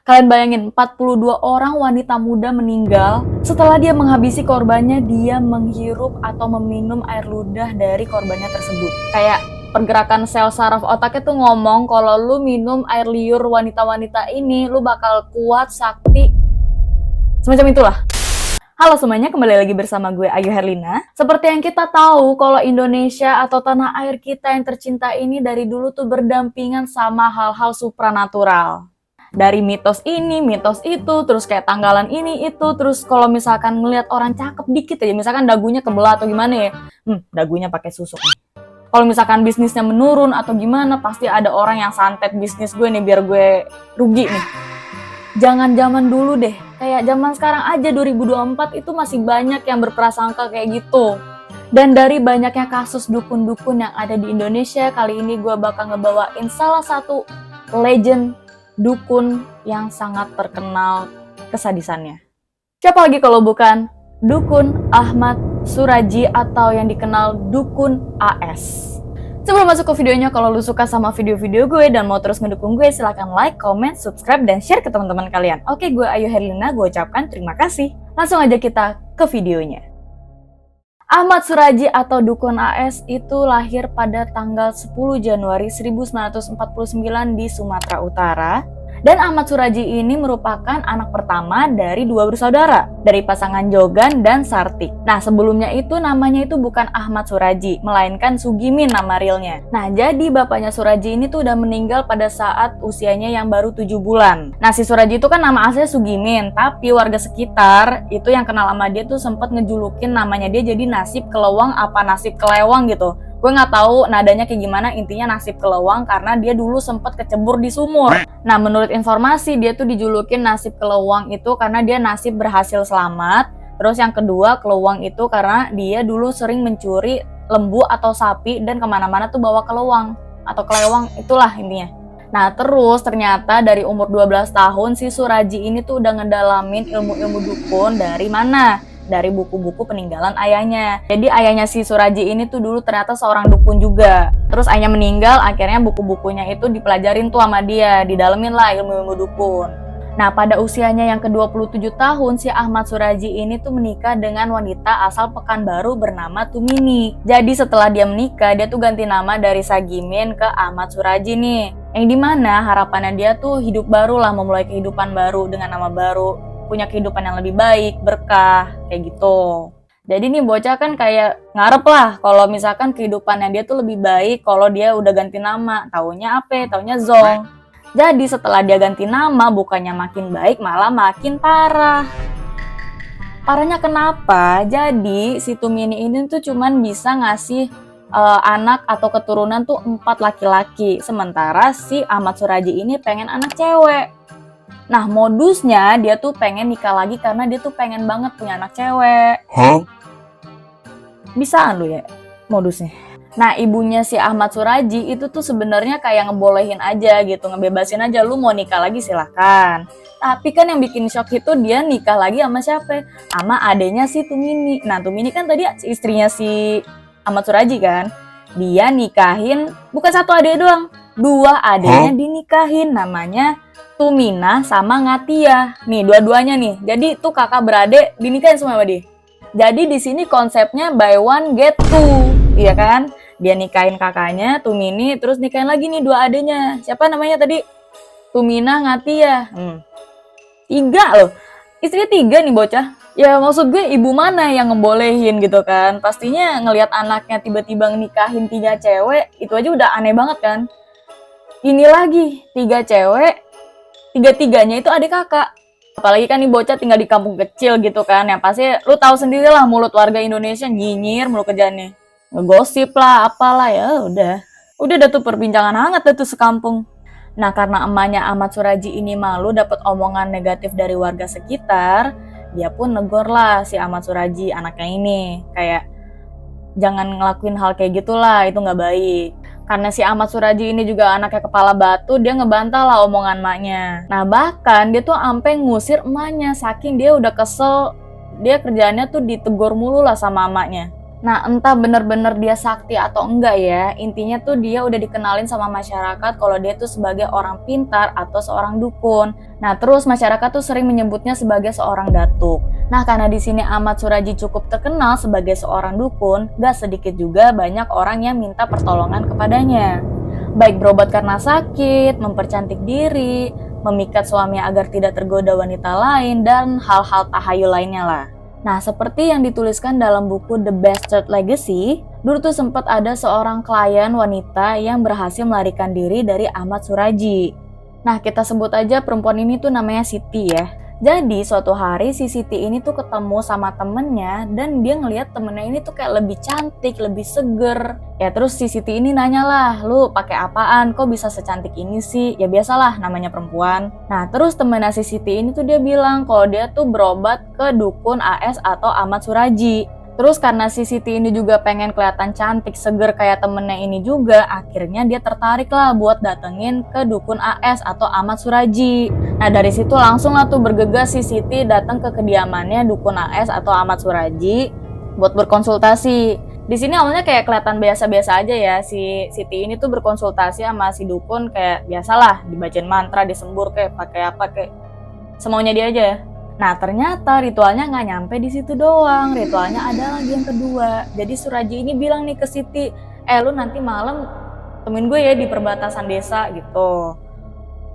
Kalian bayangin, 42 orang wanita muda meninggal setelah dia menghabisi korbannya, dia menghirup atau meminum air ludah dari korbannya tersebut. Kayak pergerakan sel saraf otaknya tuh ngomong kalau lu minum air liur wanita-wanita ini, lu bakal kuat, sakti, semacam itulah. Halo semuanya, kembali lagi bersama gue Ayu Herlina. Seperti yang kita tahu, kalau Indonesia atau tanah air kita yang tercinta ini dari dulu tuh berdampingan sama hal-hal supranatural. Dari mitos ini, mitos itu, terus kayak tanggalan ini, itu, terus kalau misalkan ngelihat orang cakep dikit aja, misalkan dagunya kebelah atau gimana ya, dagunya pakai susuk nih. Kalau misalkan bisnisnya menurun atau gimana, pasti ada orang yang santet bisnis gue nih biar gue rugi nih. Jangan zaman dulu deh, kayak zaman sekarang aja 2024 itu masih banyak yang berprasangka kayak gitu. Dan dari banyaknya kasus dukun-dukun yang ada di Indonesia, kali ini gue bakal ngebawain salah satu legend dukun yang sangat terkenal kesadisannya. Siapa lagi kalau bukan Dukun Ahmad Suraji atau yang dikenal Dukun AS. Sebelum masuk ke videonya, kalau lu suka sama video-video gue dan mau terus ngedukung gue, silahkan like, comment, subscribe, dan share ke teman-teman kalian. Oke, gue Ayu Herlina, gue ucapkan terima kasih. Langsung aja kita ke videonya. Ahmad Suraji atau Dukun AS itu lahir pada tanggal 10 Januari 1949 di Sumatera Utara. Dan Ahmad Suraji ini merupakan anak pertama dari dua bersaudara, dari pasangan Jogan dan Sartik. Nah, sebelumnya itu namanya itu bukan Ahmad Suraji, melainkan Sugimin nama realnya. Nah, jadi bapaknya Suraji ini tuh udah meninggal pada saat usianya yang baru 7 bulan. Nah, si Suraji itu kan nama aslinya Sugimin, tapi warga sekitar itu yang kenal sama dia tuh sempat ngejulukin namanya dia jadi Nasib Kelewang apa Nasib Kelewang gitu. Gue nggak tahu nadanya kayak gimana, intinya Nasib Kelewang karena dia dulu sempat kecebur di sumur. Nah, menurut informasi dia tuh dijulukin Nasib Kelewang itu karena dia nasib berhasil selamat. Terus yang kedua, Kelewang itu karena dia dulu sering mencuri lembu atau sapi dan kemana-mana tuh bawa kelewang atau kelewang, itulah intinya. Nah, terus ternyata dari umur 12 tahun si Suraji ini tuh udah ngedalamin ilmu-ilmu dukun dari mana? Dari buku-buku peninggalan ayahnya. Jadi ayahnya si Suraji ini tuh dulu ternyata seorang dukun juga. Terus ayahnya meninggal, akhirnya buku-bukunya itu dipelajarin tuh sama dia, didalemin lah ilmu-ilmu dukun. Nah, pada usianya yang ke-27 tahun, si Ahmad Suraji ini tuh menikah dengan wanita asal Pekanbaru bernama Tumini. Jadi setelah dia menikah, dia tuh ganti nama dari Sagimin ke Ahmad Suraji nih. Yang dimana harapannya dia tuh hidup baru lah, memulai kehidupan baru dengan nama baru, punya kehidupan yang lebih baik, berkah, kayak gitu. Jadi nih bocah kan kayak ngarep lah kalau misalkan kehidupannya dia tuh lebih baik kalau dia udah ganti nama. Taunya apa? Taunya Zong. Jadi setelah dia ganti nama, bukannya makin baik, malah makin parah. Parahnya kenapa? Jadi si Tumini ini tuh cuman bisa ngasih anak atau keturunan tuh 4 laki-laki. Sementara si Ahmad Suraji ini pengen anak cewek. Nah, modusnya dia tuh pengen nikah lagi karena dia tuh pengen banget punya anak cewek. Bisaan lu ya modusnya. Nah, ibunya si Ahmad Suraji itu tuh sebenarnya kayak ngebolehin aja gitu, ngebebasin aja, lu mau nikah lagi silahkan. Tapi kan yang bikin shock itu dia nikah lagi sama siapa? Sama adenya si Tumini. Nah, Tumini kan tadi istrinya si Ahmad Suraji kan. Dia nikahin bukan satu adek doang, 2 adeknya dinikahin, namanya Tumina sama Ngatia. Nih, dua-duanya nih. Jadi tuh kakak beradik dinikahin semua sama dia. Jadi di sini konsepnya buy one get two, iya kan? Dia nikahin kakaknya, Tumini, terus nikahin lagi nih 2 adeknya. Siapa namanya tadi? Tumina, Ngatia. 3 loh. Istrinya 3 nih bocah. Ya maksud gue ibu mana yang ngebolehin gitu kan? Pastinya ngelihat anaknya tiba-tiba nikahin 3 cewek, itu aja udah aneh banget kan? Ini lagi 3 cewek, 3-tiganya itu adik kakak. Apalagi kan nih bocah tinggal di kampung kecil gitu kan. Yang pasti lu tahu sendirilah mulut warga Indonesia nyinyir mulu kerjaannya. Ngegosip lah, apalah ya udah. Udah ada tuh perbincangan hangat tuh sekampung. Nah, karena emaknya Ahmad Suraji ini malu dapat omongan negatif dari warga sekitar, dia pun negor lah si Ahmad Suraji anaknya ini. Kayak jangan ngelakuin hal kayak gitulah, itu nggak baik. Karena si Ahmad Suraji ini juga anaknya kepala batu, dia ngebantah lah omongan emaknya. Nah, bahkan dia tuh ampe ngusir emaknya, saking dia udah kesel. Dia kerjaannya tuh ditegur mulu lah sama emaknya. Nah, entah bener-bener dia sakti atau enggak ya, intinya tuh dia udah dikenalin sama masyarakat kalau dia tuh sebagai orang pintar atau seorang dukun. Nah, terus masyarakat tuh sering menyebutnya sebagai seorang datuk. Nah, karena di sini Ahmad Suraji cukup terkenal sebagai seorang dukun, gak sedikit juga banyak orang yang minta pertolongan kepadanya. Baik berobat karena sakit, mempercantik diri, memikat suaminya agar tidak tergoda wanita lain, dan hal-hal tahayul lainnya lah. Nah, seperti yang dituliskan dalam buku The Bastard Legacy, dulu tuh sempat ada seorang klien wanita yang berhasil melarikan diri dari Ahmad Suraji. Nah, kita sebut aja perempuan ini tuh namanya Siti ya. Jadi, suatu hari si Siti ini tuh ketemu sama temennya dan dia ngelihat temennya ini tuh kayak lebih cantik, lebih seger. Ya terus si Siti ini nanya lah, lu pakai apaan? Kok bisa secantik ini sih? Ya biasalah namanya perempuan. Nah terus temennya si Siti ini tuh dia bilang kalau dia tuh berobat ke dukun AS atau Ahmad Suraji. Terus karena si Siti ini juga pengen kelihatan cantik, seger kayak temennya ini juga, akhirnya dia tertarik lah buat datengin ke dukun AS atau Ahmad Suraji. Nah dari situ langsung lah tuh bergegas si Siti datang ke kediamannya dukun AS atau Ahmad Suraji buat berkonsultasi. Di sini awalnya kayak kelihatan biasa-biasa aja ya, si Siti ini tuh berkonsultasi sama si dukun kayak biasalah, dibacain mantra, disembur kayak pakai apa kayak semaunya dia aja. Nah ternyata ritualnya nggak nyampe di situ doang, ritualnya ada lagi yang kedua. Jadi Suraji ini bilang nih ke Siti, lu nanti malam temuin gue ya di perbatasan desa gitu.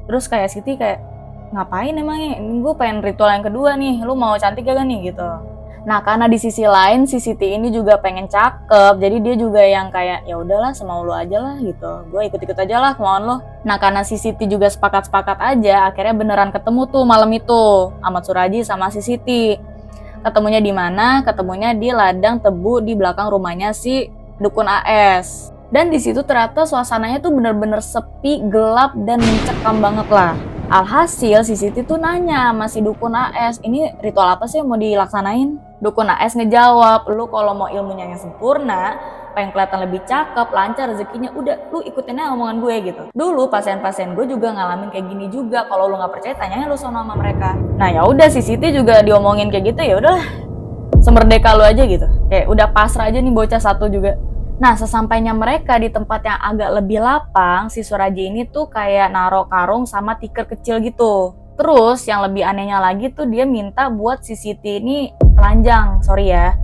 Terus kayak Siti kayak, ngapain emangnya? Ini gue pengen ritual yang kedua nih, lu mau cantik gak nih gitu. Nah karena di sisi lain si Siti ini juga pengen cakep, jadi dia juga yang kayak ya udahlah semau lu aja lah gitu, gue ikut-ikut aja lah kemauan lo. Nah karena si Siti juga sepakat-sepakat aja, akhirnya beneran ketemu tuh malam itu Ahmad Suraji sama si Siti. Ketemunya di mana? Ketemunya di ladang tebu di belakang rumahnya si dukun AS. Dan di situ ternyata suasananya tuh bener-bener sepi, gelap dan mencekam banget lah. Alhasil si Siti tuh nanya sama si dukun AS, ini ritual apa sih yang mau dilaksanain? Dukun AS ngejawab, lu kalau mau ilmunya yang sempurna, pengen kelihatan lebih cakep, lancar rezekinya, udah lu ikutin aja omongan gue gitu. Dulu pasien-pasien gue juga ngalamin kayak gini juga, kalau lu nggak percaya tanyanya lu sono sama mereka. Nah ya udah si Siti juga diomongin kayak gitu, ya udahlah semerdeka lu aja gitu. Kayak udah pasrah aja nih bocah satu juga. Nah sesampainya mereka di tempat yang agak lebih lapang, si Suraji ini tuh kayak naro karung sama tikar kecil gitu. Terus yang lebih anehnya lagi tuh dia minta buat si Siti ini telanjang, sorry ya.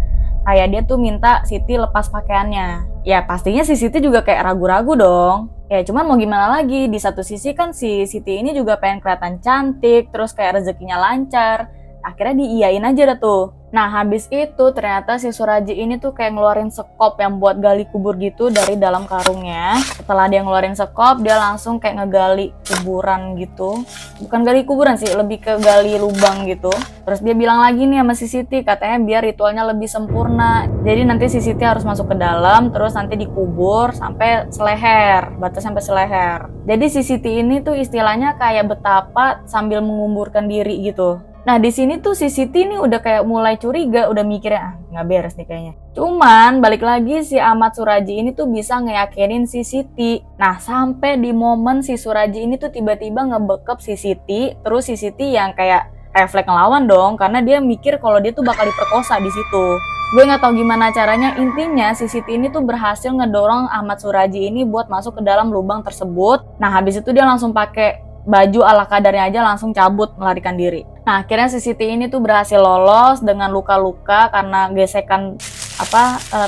Kayak dia tuh minta Siti lepas pakaiannya. Ya pastinya si Siti juga kayak ragu-ragu dong. Ya cuman mau gimana lagi, di satu sisi kan si Siti ini juga pengen kelihatan cantik, terus kayak rezekinya lancar. Akhirnya diiyain aja dah tuh. Nah habis itu ternyata si Suraji ini tuh kayak ngeluarin sekop yang buat gali kubur gitu dari dalam karungnya. Setelah dia ngeluarin sekop, dia langsung kayak ngegali kuburan gitu. Bukan gali kuburan sih, lebih ke gali lubang gitu. Terus dia bilang lagi nih sama si Siti, katanya biar ritualnya lebih sempurna. Jadi nanti si Siti harus masuk ke dalam, terus nanti dikubur sampai seleher, batas sampai seleher. Jadi si Siti ini tuh istilahnya kayak betapa sambil menguburkan diri gitu. Nah di sini tuh si Siti nih udah kayak mulai curiga, udah mikirnya nggak beres nih kayaknya. Cuman balik lagi si Ahmad Suraji ini tuh bisa ngeyakinin si Siti. Nah sampai di momen si Suraji ini tuh tiba-tiba ngebekep si Siti, terus si Siti yang kayak refleks ngelawan dong, karena dia mikir kalau dia tuh bakal diperkosa di situ. Gue nggak tahu gimana caranya, intinya si Siti ini tuh berhasil ngedorong Ahmad Suraji ini buat masuk ke dalam lubang tersebut. Nah habis itu dia langsung pakai baju ala kadarnya aja langsung cabut melarikan diri. Nah akhirnya si Siti ini tuh berhasil lolos dengan luka-luka karena gesekan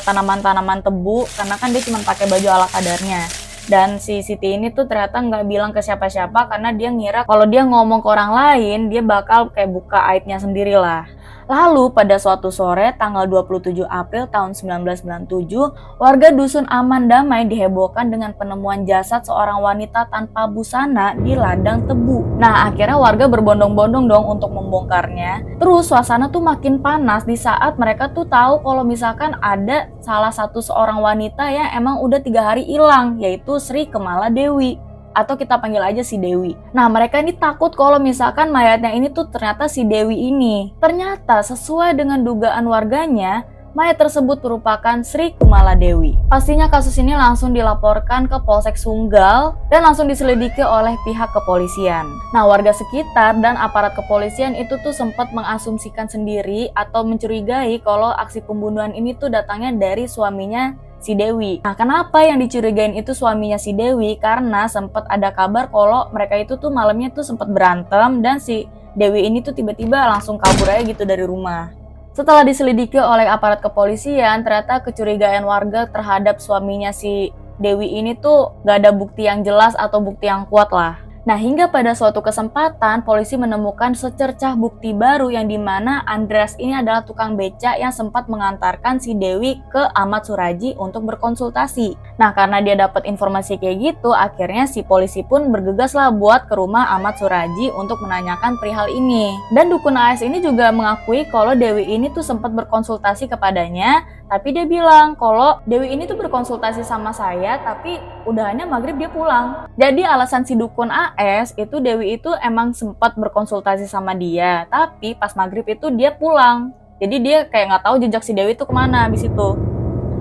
tanaman-tanaman tebu, karena kan dia cuma pakai baju ala kadarnya. Dan si Siti ini tuh ternyata nggak bilang ke siapa-siapa karena dia ngira kalau dia ngomong ke orang lain dia bakal kayak buka aibnya sendiri lah. Lalu pada suatu sore tanggal 27 April tahun 1997, warga dusun Aman Damai dihebohkan dengan penemuan jasad seorang wanita tanpa busana di ladang tebu. Nah akhirnya warga berbondong-bondong dong untuk membongkarnya. Terus suasana tuh makin panas di saat mereka tuh tahu kalau misalkan ada salah satu seorang wanita yang emang udah 3 hari hilang, yaitu Sri Kemala Dewi. Atau kita panggil aja si Dewi. Nah mereka ini takut kalau misalkan mayatnya ini tuh ternyata si Dewi ini. Ternyata sesuai dengan dugaan warganya, Mayat tersebut merupakan Sri Kumala Dewi. Pastinya kasus ini langsung dilaporkan ke Polsek Sunggal dan langsung diselidiki oleh pihak kepolisian. Nah, warga sekitar dan aparat kepolisian itu tuh sempat mengasumsikan sendiri atau mencurigai kalau aksi pembunuhan ini tuh datangnya dari suaminya si Dewi. Nah, kenapa yang dicurigain itu suaminya si Dewi? Karena sempat ada kabar kalau mereka itu tuh malamnya tuh sempat berantem dan si Dewi ini tuh tiba-tiba langsung kabur aja gitu dari rumah. Setelah diselidiki oleh aparat kepolisian, ternyata kecurigaan warga terhadap suaminya si Dewi ini tuh gak ada bukti yang jelas atau bukti yang kuat lah. Nah, hingga pada suatu kesempatan, polisi menemukan secercah bukti baru yang dimana Andreas ini adalah tukang beca yang sempat mengantarkan si Dewi ke Ahmad Suraji untuk berkonsultasi. Nah, karena dia dapat informasi kayak gitu, akhirnya si polisi pun bergegas lah buat ke rumah Ahmad Suraji untuk menanyakan perihal ini. Dan dukun AS ini juga mengakui kalau Dewi ini tuh sempat berkonsultasi kepadanya, tapi dia bilang kalau Dewi ini tuh berkonsultasi sama saya, tapi udahannya maghrib dia pulang. Jadi alasan si dukun AS itu Dewi itu emang sempat berkonsultasi sama dia, tapi pas maghrib itu dia pulang. Jadi dia kayak nggak tahu jejak si Dewi itu kemana habis itu.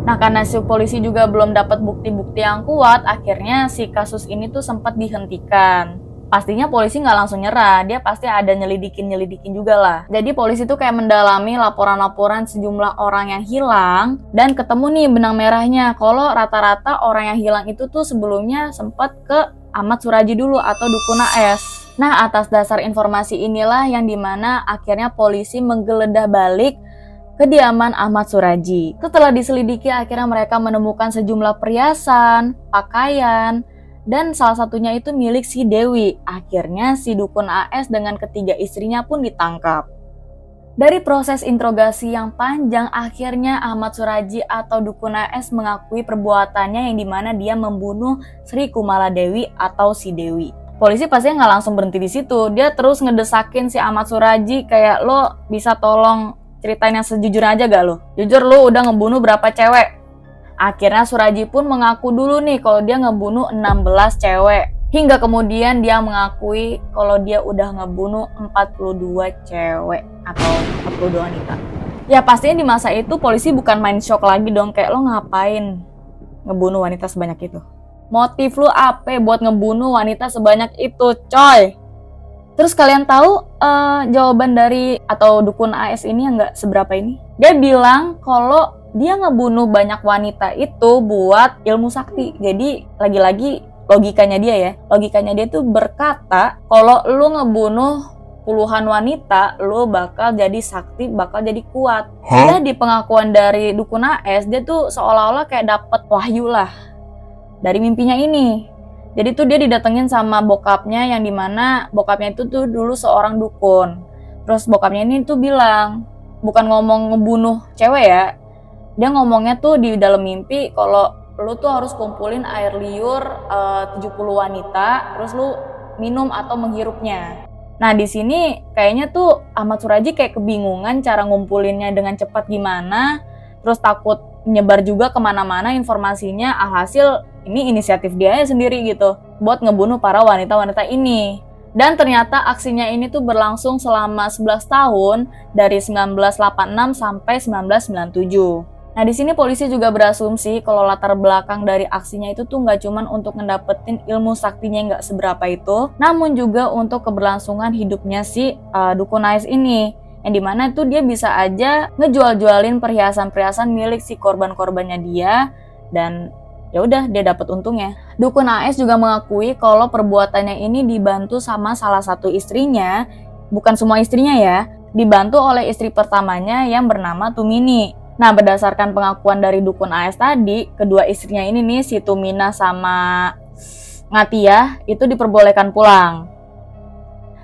Nah, karena si polisi juga belum dapat bukti-bukti yang kuat, akhirnya si kasus ini tuh sempat dihentikan. Pastinya polisi nggak langsung nyerah, dia pasti ada nyelidikin juga lah. Jadi polisi tuh kayak mendalami laporan-laporan sejumlah orang yang hilang dan ketemu nih benang merahnya kalau rata-rata orang yang hilang itu tuh sebelumnya sempat ke Ahmad Suraji dulu atau dukun AS. Nah, atas dasar informasi inilah yang dimana akhirnya polisi menggeledah balik kediaman Ahmad Suraji. Setelah diselidiki, akhirnya mereka menemukan sejumlah perhiasan, pakaian, dan salah satunya itu milik si Dewi. Akhirnya si dukun AS dengan ketiga istrinya pun ditangkap. Dari proses interogasi yang panjang, akhirnya Ahmad Suraji atau dukun AS mengakui perbuatannya yang dimana dia membunuh Sri Kumala Dewi atau si Dewi. Polisi pastinya nggak langsung berhenti di situ, dia terus ngedesakin si Ahmad Suraji kayak, lo bisa tolong ceritain yang sejujurnya aja gak lo? Jujur lo udah ngebunuh berapa cewek? Akhirnya Suraji pun mengaku dulu nih kalau dia ngebunuh 16 cewek. Hingga kemudian dia mengakui kalau dia udah ngebunuh 42 cewek atau 42 wanita. Ya pastinya di masa itu polisi bukan main shock lagi dong, kayak lo ngapain ngebunuh wanita sebanyak itu? Motif lu apa buat ngebunuh wanita sebanyak itu, coy? Terus kalian tahu jawaban dari atau dukun AS ini yang gak seberapa ini? Dia bilang kalau dia ngebunuh banyak wanita itu buat ilmu sakti. Jadi lagi-lagi logikanya dia ya. Logikanya dia tuh berkata kalau lu ngebunuh puluhan wanita, lu bakal jadi sakti, bakal jadi kuat. Dan di pengakuan dari dukun AS, dia tuh seolah-olah kayak dapet wahyu lah dari mimpinya ini. Jadi tuh dia didatengin sama bokapnya yang dimana bokapnya itu tuh dulu seorang dukun. Terus bokapnya ini tuh bilang, bukan ngomong ngebunuh cewek ya, dia ngomongnya tuh di dalam mimpi kalau lu tuh harus kumpulin air liur 70 wanita, terus lu minum atau menghirupnya. Nah di sini kayaknya tuh Ahmad Suraji kayak kebingungan cara ngumpulinnya dengan cepat gimana, terus takut nyebar juga kemana-mana informasinya, alhasil ini inisiatif dia sendiri gitu buat ngebunuh para wanita-wanita ini. Dan ternyata aksinya ini tuh berlangsung selama 11 tahun dari 1986 sampai 1997. Nah di sini polisi juga berasumsi kalau latar belakang dari aksinya itu tuh nggak cuman untuk ngedapetin ilmu saktinya yang nggak seberapa itu, namun juga untuk keberlangsungan hidupnya si dukun AS ini, yang dimana tuh dia bisa aja ngejual-jualin perhiasan-perhiasan milik si korban-korbannya dia, dan ya udah dia dapat untungnya. Dukun AS juga mengakui kalau perbuatannya ini dibantu sama salah satu istrinya, bukan semua istrinya ya, dibantu oleh istri pertamanya yang bernama Tumini. Nah, berdasarkan pengakuan dari dukun AS tadi, kedua istrinya ini nih, si Tumina sama Ngatia, itu diperbolehkan pulang.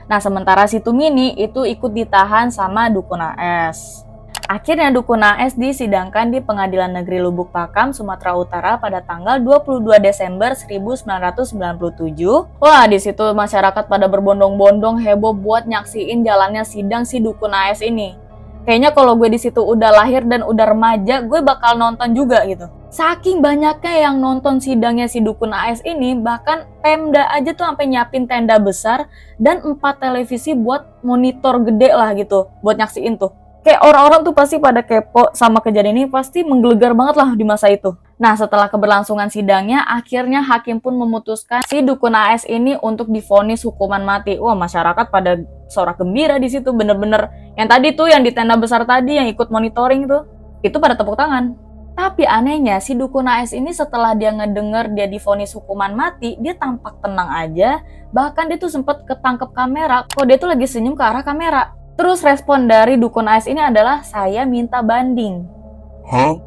Nah, sementara si Tumini itu ikut ditahan sama dukun AS. Akhirnya dukun AS disidangkan di Pengadilan Negeri Lubuk Pakam, Sumatera Utara pada tanggal 22 Desember 1997. Wah, di situ masyarakat pada berbondong-bondong heboh buat nyaksiin jalannya sidang si dukun AS ini. Kayaknya kalau gue di situ udah lahir dan udah remaja, gue bakal nonton juga gitu. Saking banyaknya yang nonton sidangnya si dukun AS ini, bahkan Pemda aja tuh sampai nyiapin tenda besar dan 4 televisi buat monitor gede lah gitu, buat nyaksiin tuh. Kayak orang-orang tuh pasti pada kepo sama kejadian ini, pasti menggelegar banget lah di masa itu. Nah, setelah keberlangsungan sidangnya, akhirnya hakim pun memutuskan si dukun AS ini untuk divonis hukuman mati. Wah, masyarakat pada sorak gembira di situ, bener-bener yang tadi tuh, yang di tenda besar tadi, yang ikut monitoring tuh, itu pada tepuk tangan. Tapi anehnya, si dukun AS ini setelah dia ngedenger dia divonis hukuman mati, dia tampak tenang aja, bahkan dia tuh sempet ketangkep kamera, kok dia tuh lagi senyum ke arah kamera. Terus respon dari dukun AS ini adalah, saya minta banding.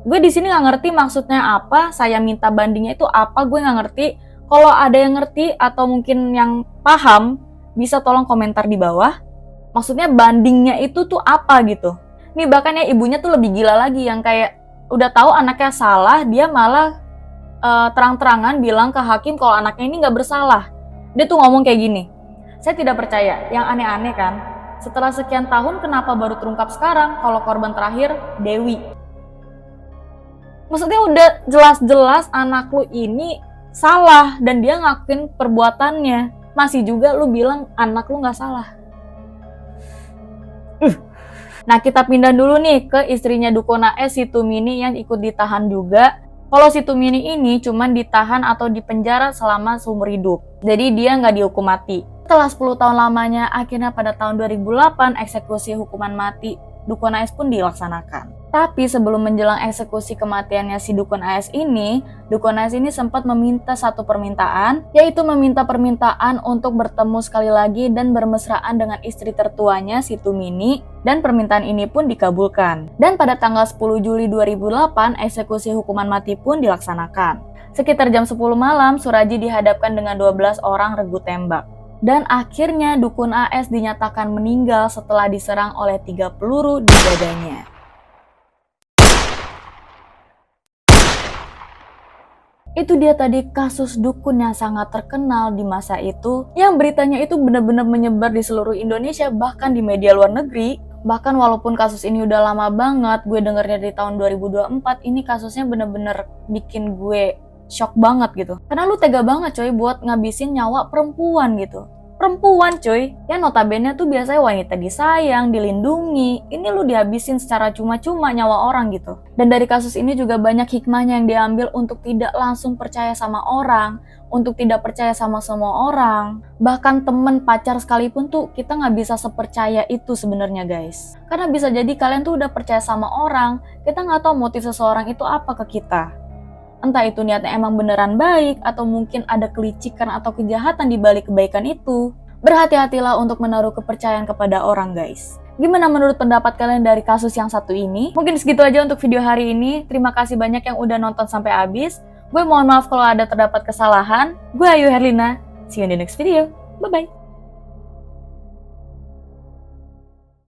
Gue di sini nggak ngerti maksudnya apa, saya minta bandingnya itu apa, gue nggak ngerti. Kalau ada yang ngerti atau mungkin yang paham, bisa tolong komentar di bawah. Maksudnya bandingnya itu tuh apa gitu. Nih bahkan ya ibunya tuh lebih gila lagi, yang kayak udah tahu anaknya salah, dia malah terang-terangan bilang ke hakim kalau anaknya ini nggak bersalah. Dia tuh ngomong kayak gini, saya tidak percaya, yang aneh-aneh kan. Setelah sekian tahun kenapa baru terungkap sekarang kalau korban terakhir Dewi? Maksudnya udah jelas-jelas anak lu ini salah dan dia ngakuin perbuatannya. Masih juga lu bilang anak lu gak salah. Nah, kita pindah dulu nih ke istrinya dukun AS, si Tumini, yang ikut ditahan juga. Kalau si Tumini ini cuman ditahan atau dipenjara selama seumur hidup. Jadi dia nggak dihukum mati. Setelah 10 tahun lamanya, akhirnya pada tahun 2008 eksekusi hukuman mati dukun AS pun dilaksanakan. Tapi sebelum menjelang eksekusi kematiannya si dukun AS ini sempat meminta satu permintaan, yaitu meminta permintaan untuk bertemu sekali lagi dan bermesraan dengan istri tertuanya si Tumini, dan permintaan ini pun dikabulkan. Dan pada tanggal 10 Juli 2008 eksekusi hukuman mati pun dilaksanakan. Sekitar jam 10 malam, Suraji dihadapkan dengan 12 orang regu tembak. Dan akhirnya dukun AS dinyatakan meninggal setelah diserang oleh 3 peluru di dadanya. Itu dia tadi kasus dukun yang sangat terkenal di masa itu, yang beritanya itu benar-benar menyebar di seluruh Indonesia, bahkan di media luar negeri. Bahkan walaupun kasus ini udah lama banget, gue dengernya dari tahun 2024, ini kasusnya benar-benar bikin gue shock banget gitu. Karena lu tega banget coy buat ngabisin nyawa perempuan gitu. Perempuan coy, yang notabene tuh biasanya wanita disayang, dilindungi. Ini lu dihabisin secara cuma-cuma nyawa orang gitu. Dan dari kasus ini juga banyak hikmahnya yang diambil untuk tidak langsung percaya sama orang, untuk tidak percaya sama semua orang. Bahkan temen, pacar sekalipun tuh kita nggak bisa sepercaya itu sebenarnya guys. Karena bisa jadi kalian tuh udah percaya sama orang, kita nggak tahu motif seseorang itu apa ke kita. Entah itu niatnya emang beneran baik, atau mungkin ada kelicikan atau kejahatan di balik kebaikan itu. Berhati-hatilah untuk menaruh kepercayaan kepada orang guys. Gimana menurut pendapat kalian dari kasus yang satu ini? Mungkin segitu aja untuk video hari ini. Terima kasih banyak yang udah nonton sampai habis. Gue mohon maaf kalau ada terdapat kesalahan. Gue Ayu Herlina. See you in the next video. Bye-bye.